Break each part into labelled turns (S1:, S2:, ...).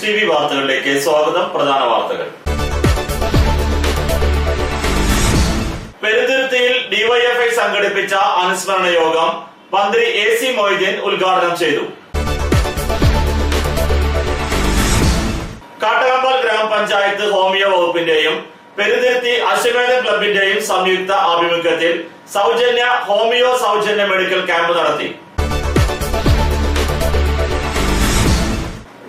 S1: STV വാർത്തകളിലേക്ക് സ്വാഗതം. പ്രധാന വാർത്തകൾ. പെരുന്തുരുത്തിയിൽ ഡിവൈഎഫ്ഐ സംഘടിപ്പിച്ച അനുസ്മരണ യോഗം മന്ത്രി AC മൊയ്തീൻ ഉദ്ഘാടനം ചെയ്തു. കാട്ടകമ്പാൽ ഗ്രാമപഞ്ചായത്ത് ഹോമിയോ വകുപ്പിന്റെയും പെരുന്തുരുത്തി അശ്വമേധ ക്ലബിന്റെയും സംയുക്ത ആഭിമുഖ്യത്തിൽ സൗജന്യ മെഡിക്കൽ ക്യാമ്പ് നടത്തി.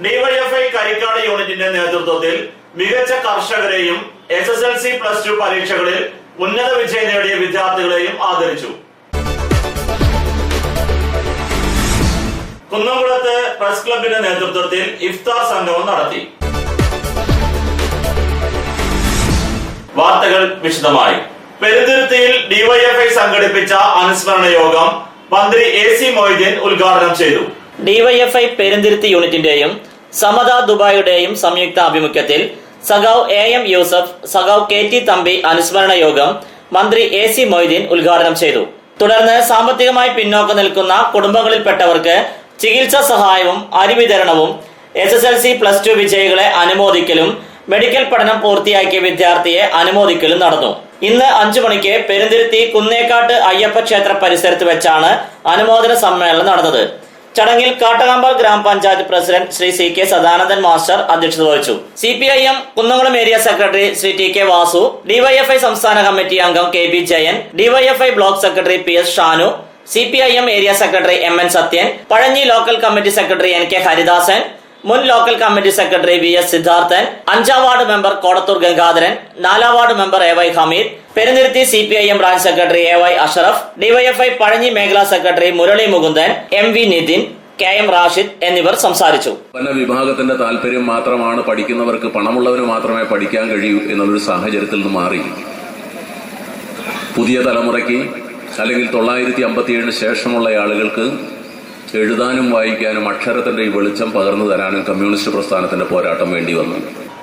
S1: ഡിവൈഎഫ്ഐ കരിക്കാട് യൂണിറ്റിന്റെ നേതൃത്വത്തിൽ മികച്ച കർഷകരെയും SSLC+2 പരീക്ഷകളിൽ ഉന്നത വിജയം നേടിയ വിദ്യാർത്ഥികളെയും ആദരിച്ചു. കുന്നംകുളത്ത് പ്രസ് ക്ലബിന്റെ നേതൃത്വത്തിൽ ഇഫ്താർ സംഗമം നടത്തി. വാർത്തകൾ വിശദമായി. പെരുന്തുരുത്തിയിൽ ഡിവൈഎഫ്ഐ സംഘടിപ്പിച്ച അനുസ്മരണ യോഗം മന്ത്രി AC മൊയ്തീൻ ഉദ്ഘാടനം ചെയ്തു.
S2: ഡിവൈഎഫ്ഐ പെരുന്തുരുത്തി യൂണിറ്റിന്റെയും സമത ദുബായിയുടെയും സംയുക്ത ആഭിമുഖ്യത്തിൽ സഖാവ് AM യൂസഫ്, സഖാവ് KT തമ്പി അനുസ്മരണ യോഗം മന്ത്രി AC മൊയ്തീൻ ഉദ്ഘാടനം ചെയ്തു. തുടർന്ന് സാമ്പത്തികമായി പിന്നോക്കം നിൽക്കുന്ന കുടുംബങ്ങളിൽപ്പെട്ടവർക്ക് ചികിത്സാ സഹായവും അരി വിതരണവും SSLC+2 വിജയികളെ അനുമോദിക്കലും മെഡിക്കൽ പഠനം പൂർത്തിയാക്കിയ വിദ്യാർത്ഥിയെ അനുമോദിക്കലും നടന്നു. ഇന്ന് 5 മണിക്ക് പെരുന്തുരുത്തി കുന്നേക്കാട്ട് അയ്യപ്പ ക്ഷേത്ര പരിസരത്ത് വെച്ചാണ് അനുമോദന സമ്മേളനം നടന്നത്. ചടങ്ങിൽ കാട്ടകമ്പാൽ ഗ്രാമപഞ്ചായത്ത് president Shri CK Sadanandan master അധ്യക്ഷത വഹിച്ചു. CPIM Kunnamkulam area secretary Shri TK Vasu, DYFI സംസ്ഥാന കമ്മിറ്റി അംഗം KB Jayan, DYFI block secretary PS Shanu, CPIM area secretary MN Sathyan, Pazhanji local committee secretary NK Haridasan, മുൻ local committee secretary VS Sidharthan, 5ാം വാർഡ് മെമ്പർ കോടത്തൂർ ഗംഗാധരൻ, 4ാം ward member AY Hameed, Perumthuruthi CPIM branch secretary AY Ashraf, DYFI Pazhanji മേഖലാ secretary Murali Mukundan, MV Nitin, KM Rashid എന്നിവർ സംസാരിച്ചു.
S3: വിഭാഗത്തിന്റെ താല്പര്യം മാത്രമാണ് പഠിക്കുന്നവർക്ക്, പണമുള്ളവർ മാത്രമേ പഠിക്കാൻ കഴിയൂ എന്നുള്ളൊരു സാഹചര്യത്തിൽ നിന്ന് മാറി പുതിയ തലമുറയ്ക്ക് അല്ലെങ്കിൽ 957 ശേഷമുള്ള ആളുകൾക്ക് എഴുതാനും വായിക്കാനും അക്ഷരത്തിന്റെ ഈ വെളിച്ചം പകർന്നു തരാനും കമ്മ്യൂണിസ്റ്റ് പ്രസ്ഥാനത്തിന്റെ പോരാട്ടം വേണ്ടി വന്നു.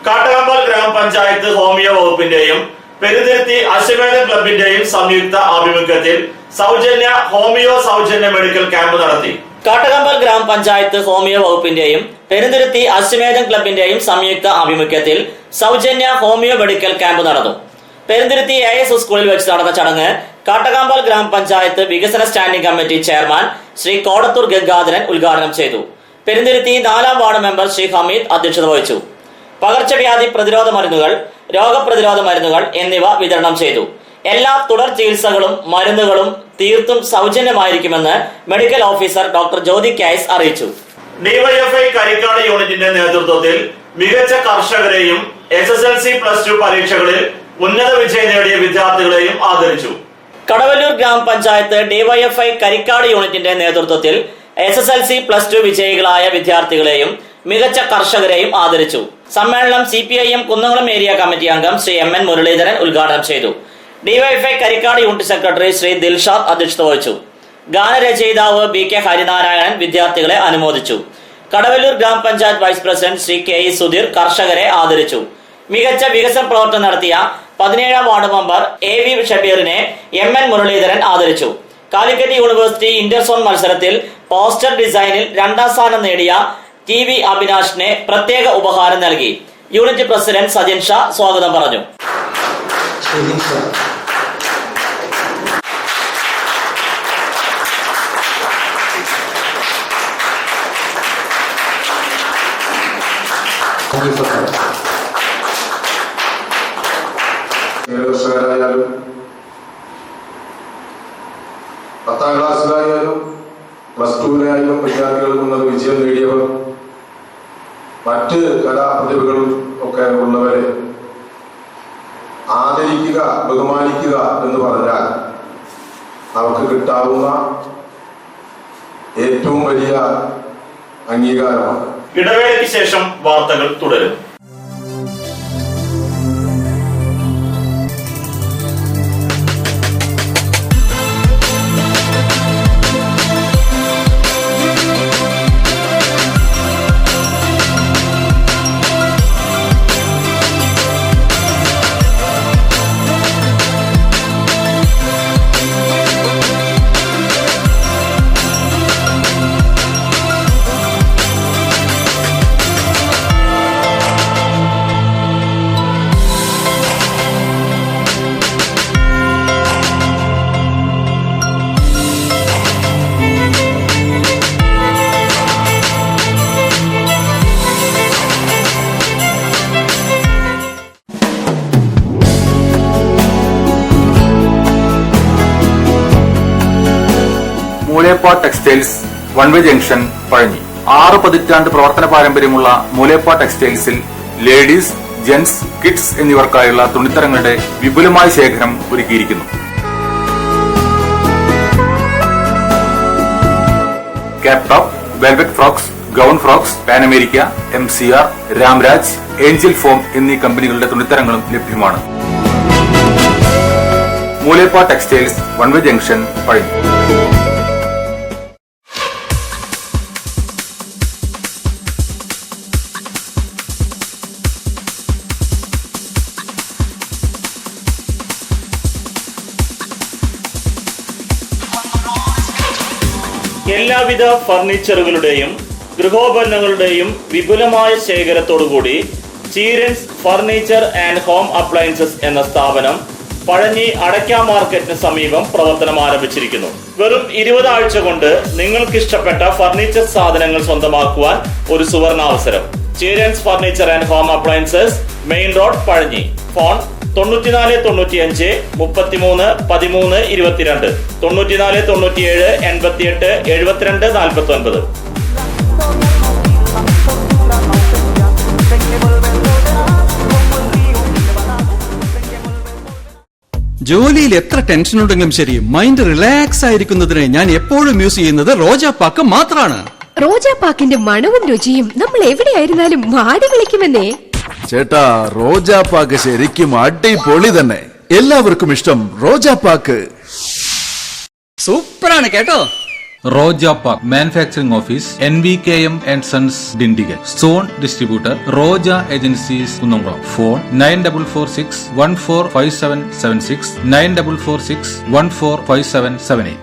S1: കാട്ടകമ്പാൽ ഗ്രാമപഞ്ചായത്ത് ഹോമിയോ വകുപ്പിന്റെയും പെരുന്തുരുത്തി അശ്വമേധ ക്ലബിന്റെയും സംയുക്ത ആഭിമുഖ്യത്തിൽ സൗജന്യ മെഡിക്കൽ ക്യാമ്പ് നടത്തി.
S2: കാട്ടകമ്പാൽ ഗ്രാമപഞ്ചായത്ത് ഹോമിയോ വകുപ്പിന്റെയും പെരുന്തുരുത്തി അശ്വമേധം ക്ലബിന്റെയും സംയുക്ത ആഭിമുഖ്യത്തിൽ സൗജന്യ ഹോമിയോ മെഡിക്കൽ ക്യാമ്പ് നടന്നു. പെരുന്തുരുത്തി AS സ്കൂളിൽ വെച്ച് നടന്ന ചടങ്ങ് കാട്ടകമ്പാൽ ഗ്രാമപഞ്ചായത്ത് വികസന standing committee chairman Shri Kodathur Gangadharan ഉദ്ഘാടനം ചെയ്തു. പെരുന്തുരുത്തി 4ാം വാർഡ് മെമ്പർ ശ്രീ ഹമീദ് അധ്യക്ഷത വഹിച്ചു. പകർച്ചവ്യാധി പ്രതിരോധ മരുന്നുകൾ, രോഗപ്രതിരോധ മരുന്നുകൾ എന്നിവ വിതരണം ചെയ്തു. എല്ലാ തുടർ ചികിത്സകളും മരുന്നുകളും തീർത്തും സൗജന്യമായിരിക്കുമെന്ന് medical officer doctor Jyothi KS അറിയിച്ചു.
S1: ഡിവൈഎഫ്ഐ കരിക്കാട് യൂണിറ്റിന്റെ നേതൃത്വത്തിൽ മികച്ച കർഷകരെയും SSLC+2 പരീക്ഷകളിൽ ഉന്നത വിജയം നേടിയ വിദ്യാർത്ഥികളെയും ആദരിച്ചു.
S2: കടവല്ലൂർ ഗ്രാമപഞ്ചായത്ത് ഡിവൈഎഫ്ഐ കരിക്കാട് യൂണിറ്റിന്റെ നേതൃത്വത്തിൽ SSLC+2 വിജയികളായ വിദ്യാർത്ഥികളെയും മികച്ച കർഷകരെയും ആദരിച്ചു. സമ്മേളനം CPIM കുന്നംകുളം ഏരിയ കമ്മിറ്റി അംഗം ശ്രീ MN മുരളീധരൻ ഉദ്ഘാടനം ചെയ്തു. DYFI Karikkad unit secretary Shri Dilshad അധ്യക്ഷത വഹിച്ചു. ഗാനരചയിതാവ് BK ഹരിനാരായണൻ വിദ്യാർത്ഥികളെ അനുമോദിച്ചു. കടവല്ലൂർ ഗ്രാമപഞ്ചായത്ത് vice president Shri KE Sudheer കർഷകരെ ആദരിച്ചു. മികച്ച വികസന പ്രവർത്തനം നടത്തിയ 17ാം വാർഡ് മെമ്പർ AV ഷബീറിനെ MN മുരളീധരൻ ആദരിച്ചു. കാലിക്കറ്റ് യൂണിവേഴ്സിറ്റി ഇന്റർസോൺ മത്സരത്തിൽ പോസ്റ്റർ ഡിസൈനിൽ 2ാം സ്ഥാനം നേടിയ TV അഭിനാഷിനെ പ്രത്യേക ഉപഹാരം നൽകി. യൂണിറ്റ് പ്രസിഡന്റ് സജിൻ ഷാ സ്വാഗതം പറഞ്ഞു.
S4: കർഷകരായാലും 10ാം ക്ലാസ്സിലായാലും +2-ലായാലും വിദ്യാർത്ഥികളിൽ നിന്നത് വിജയം നേടിയവർ, മറ്റ് കലാപ്രതിഭകളും ഒക്കെ ഉള്ളവരെ ആദരിക്കുക, ബഹുമാനിക്കുക എന്ന് പറഞ്ഞാൽ അവർക്ക് കിട്ടാവുന്ന ഏറ്റവും വലിയ അംഗീകാരമാണ്.
S1: ഇടവേളയ്ക്ക് ശേഷം വാർത്തകൾ തുടരും.
S5: മൂലേപ്പാ ടെക്സ്റ്റൈൽസ് വൺവേ ജംഗ്ഷൻ പഴഞ്ഞി. 6 പതിറ്റാണ്ട് പ്രവർത്തന പാരമ്പര്യമുള്ള മൂലേപ്പാ ടെക്സ്റ്റൈൽസിൽ ലേഡീസ്, ജെന്റ്സ്, കിഡ്സ് എന്നിവർക്കായുള്ള തുണിത്തരങ്ങളുടെ വിപുലമായ ശേഖരം ഒരുക്കിയിരിക്കുന്നു. Cap top, velvet frocks, gown frocks, pan America, MCR, Ramraj, Angel form എന്നീ കമ്പനികളുടെ തുണിത്തരങ്ങളും ലഭ്യമാണ്. മൂലേപ്പാ ടെക്സ്റ്റൈൽസ് വൺവേ ജംഗ്ഷൻ പഴഞ്ഞി.
S1: എല്ലാവിധ ഫർണിച്ചറുകളുടെയും ഗൃഹോപകരണങ്ങളുടെയും വിപുലമായ ശേഖരത്തോടുകൂടി ചീരൻസ് ഫർണിച്ചർ ആൻഡ് ഹോം അപ്ലയൻസസ് എന്ന സ്ഥാപനം പഴഞ്ഞി അടയ്ക്ക മാർക്കറ്റിന് സമീപം പ്രവർത്തനം ആരംഭിച്ചിരിക്കുന്നു. വെറും 20 ആഴ്ച കൊണ്ട് നിങ്ങൾക്ക് ഇഷ്ടപ്പെട്ട ഫർണിച്ചർ സാധനങ്ങൾ സ്വന്തമാക്കുവാൻ ഒരു സുവർണാവസരം. Cheerans furniture and home appliances, main road, Pazhanji. Phone 94 95 33 13 22, 94 97 88 72 49.
S6: ജോലിയിൽ എത്ര ടെൻഷൻ ഉണ്ടെങ്കിലും ശരി, മൈൻഡ് റിലാക്സ് ആയിരിക്കുന്നതിന് ഞാൻ എപ്പോഴും യൂസ് ചെയ്യുന്നത് റോജാപ്പാക്ക് മാത്രമാണ്.
S7: റോജാപ്പാക്കിന്റെ മണവും രുചിയും നമ്മൾ എവിടെയായിരുന്നാലും മാടി വിളിക്കുമെന്നേ.
S8: ചേട്ടാ, റോജാപ്പാക്ക് ശരിക്കും അടിപൊളി തന്നെ. എല്ലാവർക്കും ഇഷ്ടം റോജാപ്പാക്ക്.
S6: സൂപ്പറാണ് കേട്ടോ.
S9: Rojapakku manufacturing office, NVKM and Sons, Dindigul. Zone distributor Roja agencies, Kunnamkulam. Phone 9446 145776, 9446 145778.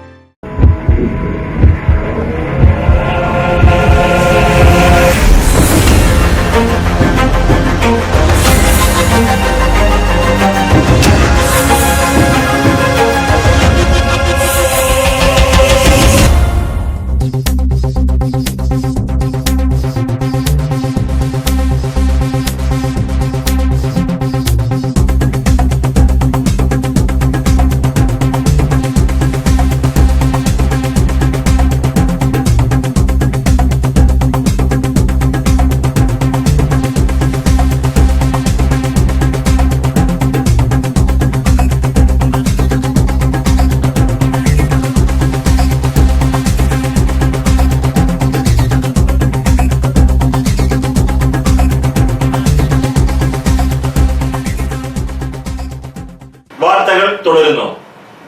S1: വാർത്തകൾ തുടരുന്നു.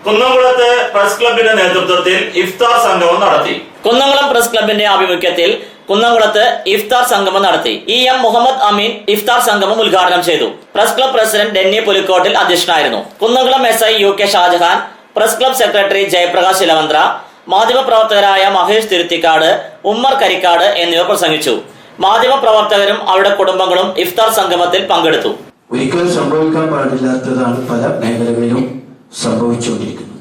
S1: കുന്നംകുളത്ത് പ്രസ് ക്ലബിന്റെ നേതൃത്വത്തിൽ ഇഫ്താർ സംഗമം നടത്തി.
S2: കുന്നംകുളം പ്രസ് ക്ലബിന്റെ ആഭിമുഖ്യത്തിൽ കുന്നംകുളത്ത് ഇഫ്താർ സംഗമം നടത്തി. EM മുഹമ്മദ് അമീൻ ഇഫ്താർ സംഗമം ഉദ്ഘാടനം ചെയ്തു. Press club president Denny Pulikottil അധ്യക്ഷനായിരുന്നു. Kunnamkulam SI UK Shajahan, press club secretary Jayaprakash Elavanthra, മാധ്യമപ്രവർത്തകരായ മഹേഷ് തിരുത്തിക്കാട്, ഉമ്മർ കരിക്കാട് എന്നിവർ പ്രസംഗിച്ചു. മാധ്യമപ്രവർത്തകരും അവരുടെ കുടുംബങ്ങളും ഇഫ്താർ സംഗമത്തിൽ പങ്കെടുത്തു.
S10: ഒരിക്കലും സംഭവിക്കാൻ പാടില്ലാത്തതാണ് പല മേഖലകളിലും സംഭവിച്ചുകൊണ്ടിരിക്കുന്നത്.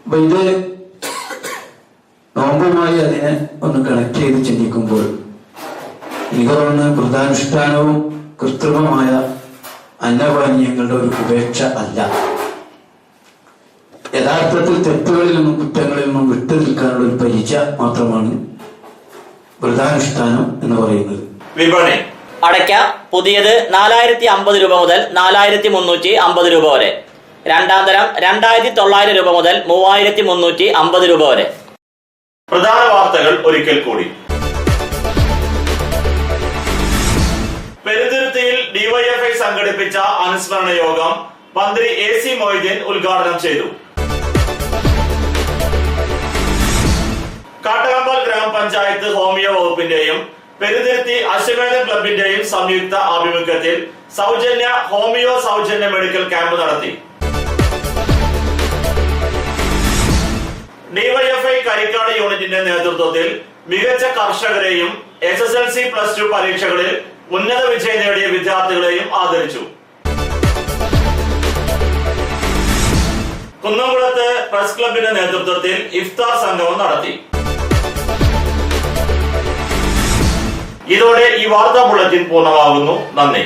S10: അപ്പൊ ഇത് നോമ്പുമായി അതിനെ ഒന്ന് കണക്ട് ചെയ്ത് ചിന്തിക്കുമ്പോൾ എനിക്ക് തോന്നുന്നത് വ്രതാനുഷ്ഠാനവും കൃത്രിമമായ അന്നപാനീയങ്ങളുടെ ഒരു ഉപേക്ഷ അല്ല. യഥാർത്ഥത്തിൽ തെറ്റുകളിൽ നിന്നും കുറ്റങ്ങളിൽ നിന്നും വിട്ടു നിൽക്കാനുള്ള ഒരു പരിച മാത്രമാണ് വ്രതാനുഷ്ഠാനം എന്ന് പറയുന്നത്.
S1: വിപണി
S2: അടയ്ക്ക പുതിയത് 4050 രൂപ മുതൽ 4350 രൂപ വരെ. രണ്ടാം തരം 2900 രൂപ മുതൽ 3350 രൂപ വരെ.
S1: പ്രധാന വാർത്തകൾ ഒരിക്കൽ കൂടി. പെരുന്തുരുത്തിയിൽ DYFI സംഘടിപ്പിച്ച അനുസ്മരണ യോഗം മന്ത്രി AC മൊയ്തീൻ ഉദ്ഘാടനം ചെയ്തു. കാട്ടകമ്പൽ ഗ്രാമപഞ്ചായത്ത് ഹോമിയോ വകുപ്പിന്റെയും പെരുന്തുരുത്തി അശ്വമേധ ക്ലബിന്റെയും സംയുക്ത ആഭിമുഖ്യത്തിൽ ഹോമിയോ സൗജന്യ മെഡിക്കൽ ക്യാമ്പ് നടത്തി. DYFI കരിക്കാട് യൂണിറ്റിന്റെ നേതൃത്വത്തിൽ മികച്ച കർഷകരെയും SSLC+2 പരീക്ഷകളിൽ ഉന്നത വിജയം നേടിയ വിദ്യാർത്ഥികളെയും ആദരിച്ചു. കുന്നംകുളത്ത് പ്രസ് ക്ലബിന്റെ നേതൃത്വത്തിൽ ഇഫ്താർ സംഗമം നടത്തി. ഇതോടെ ഈ വാർത്താ ബുള്ളറ്റിൻ പൂർണ്ണമാകുന്നു. നന്ദി.